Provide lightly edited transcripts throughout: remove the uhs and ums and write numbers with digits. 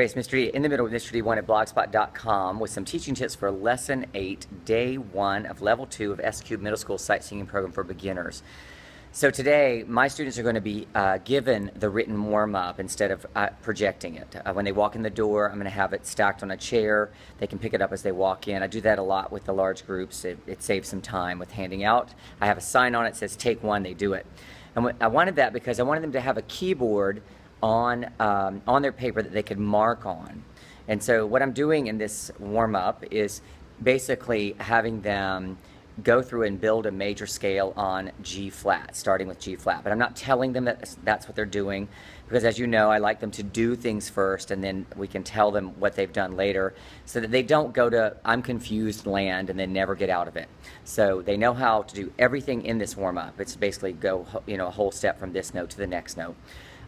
It's Mr. D in the middle of Mr. D1 at blogspot.com with some teaching tips for Lesson 8, Day 1 of Level 2 of S-Cube Middle School Sightseeing Program for Beginners. So today, my students are going to be given the written warm-up instead of projecting it. When they walk in the door, I'm going to have it stacked on a chair. They can pick it up as they walk in. I do that a lot with the large groups. It saves some time with handing out. I have a sign on it that says, take one, they do it. And I wanted that because I wanted them to have a keyboard on their paper that they could mark on. And so what I'm doing in this warm-up is basically having them go through and build a major scale on G flat, starting with G flat. But I'm not telling them that that's what they're doing, because as you know, I like them to do things first and then we can tell them what they've done later, so that they don't go to I'm confused land and then never get out of it. So they know how to do everything in this warm-up. It's basically go, a whole step from this note to the next note.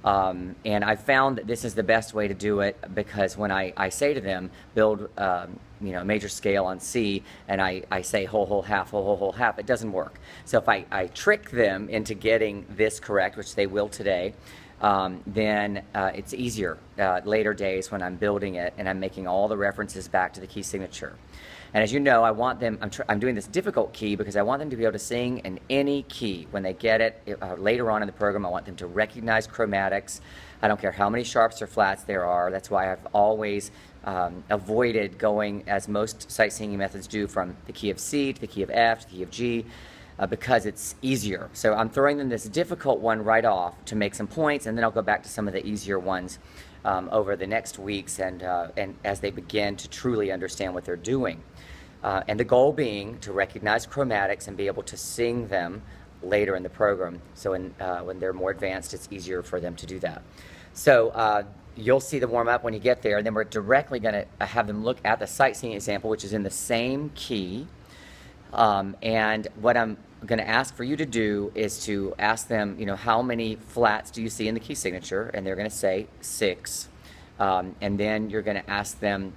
And I found that this is the best way to do it, because when I say to them, build a major scale on C, and I say whole, half, whole, half, it doesn't work. So if I trick them into getting this correct, which they will today, then it's easier later days when I'm building it and I'm making all the references back to the key signature. And as you know, I want them, I'm doing this difficult key because I want them to be able to sing in any key when they get it. Later on in the program, I want them to recognize chromatics. I don't care how many sharps or flats there are. That's why I've always avoided going, as most sight singing methods do, from the key of C to the key of F to the key of G, because it's easier. So I'm throwing them this difficult one right off to make some points, and then I'll go back to some of the easier ones over the next weeks and as they begin to truly understand what they're doing. And the goal being to recognize chromatics and be able to sing them later in the program. So when they're more advanced, it's easier for them to do that. So you'll see the warm-up when you get there, and then we're directly going to have them look at the sightseeing example, which is in the same key. And what I'm going to ask for you to do is to ask them, how many flats do you see in the key signature? And they're going to say 6. And then you're going to ask them,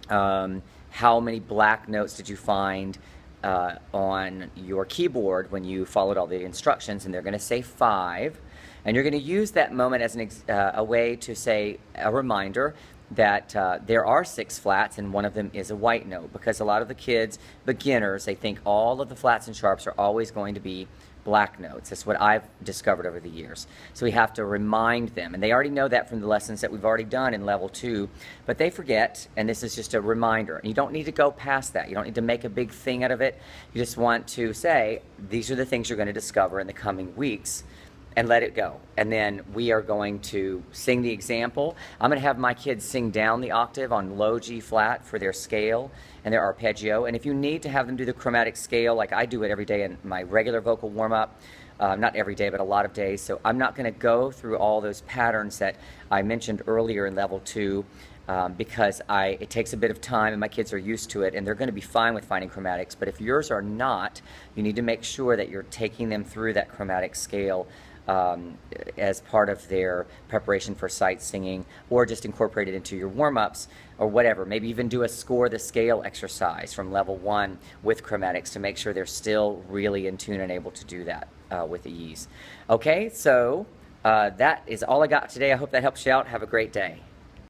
how many black notes did you find on your keyboard when you followed all the instructions? And they're going to say 5. And you're going to use that moment as a way to say a reminder that there are 6 flats and one of them is a white note, because a lot of the kids, beginners, they think all of the flats and sharps are always going to be black notes. That's what I've discovered over the years. So we have to remind them, and they already know that from the lessons that we've already done in level 2, but they forget, and this is just a reminder. And you don't need to go past that. You don't need to make a big thing out of it. You just want to say, these are the things you're going to discover in the coming weeks, and let it go. And then we are going to sing the example. I'm going to have my kids sing down the octave on low G flat for their scale and their arpeggio. And if you need to have them do the chromatic scale, like I do it every day in my regular vocal warm-up, not every day, but a lot of days, so I'm not going to go through all those patterns that I mentioned earlier in level 2, because it takes a bit of time and my kids are used to it and they're going to be fine with finding chromatics. But if yours are not, you need to make sure that you're taking them through that chromatic scale as part of their preparation for sight singing, or just incorporate it into your warm-ups or whatever. Maybe even do a score the scale exercise from level 1 with chromatics to make sure they're still really in tune and able to do that with ease. Okay, so that is all I got today. I hope that helps you out. Have a great day.